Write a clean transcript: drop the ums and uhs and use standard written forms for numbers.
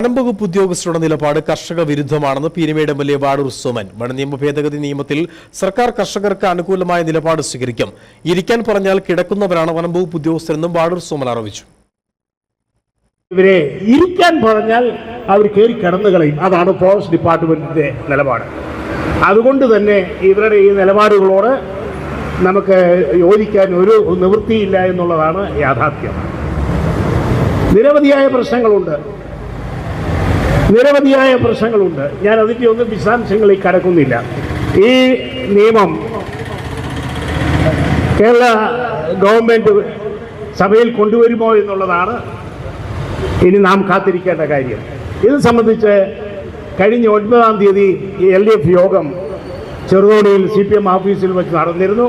വനം വകുപ്പ് ഉദ്യോഗസ്ഥരുടെ നിലപാട് കർഷക വിരുദ്ധമാണെന്ന് പീരുമേട് എംഎൽഎ വാടൂർ സോമൻ. വനനിയമ ഭേദഗതി നിയമത്തിൽ സർക്കാർ കർഷകർക്ക് അനുകൂലമായ നിലപാട് സ്വീകരിക്കും. ഇരിക്കാൻ പറഞ്ഞാൽ കിടക്കുന്നവരാണ് വനം വകുപ്പ് ഉദ്യോഗസ്ഥരെന്നും വാടൂർ സോമൻ ആരോപിച്ചു. ഇവരെ ഇരിക്കാൻ പറഞ്ഞാൽ അവർ കയറി കിടന്നു കളയും. അതാണ് ഫോറസ്റ്റ് ഡിപ്പാർട്ട്മെന്റിന്റെ നിലപാട്. അതുകൊണ്ട് തന്നെ ഇവരുടെ ഈ നിലപാടുകളോട് നമുക്ക് യോജിക്കാൻ ഒരു നിവൃത്തിയില്ല എന്നുള്ളതാണ് യാഥാർത്ഥ്യം. നിരവധിയായ പ്രശ്നങ്ങളുണ്ട്. ഞാൻ അതിൻ്റെ ഒന്നും വിശദാംശങ്ങളിൽ കടക്കുന്നില്ല. ഈ നിയമം കേരള ഗവൺമെൻറ് സഭയിൽ കൊണ്ടുവരുമോ എന്നുള്ളതാണ് ഇനി നാം കാത്തിരിക്കേണ്ട കാര്യം. ഇത് സംബന്ധിച്ച് കഴിഞ്ഞ 9-ാം തീയതി LDF യോഗം ചെറുതോണിയിൽ CPM ഓഫീസിൽ വെച്ച് നടന്നിരുന്നു.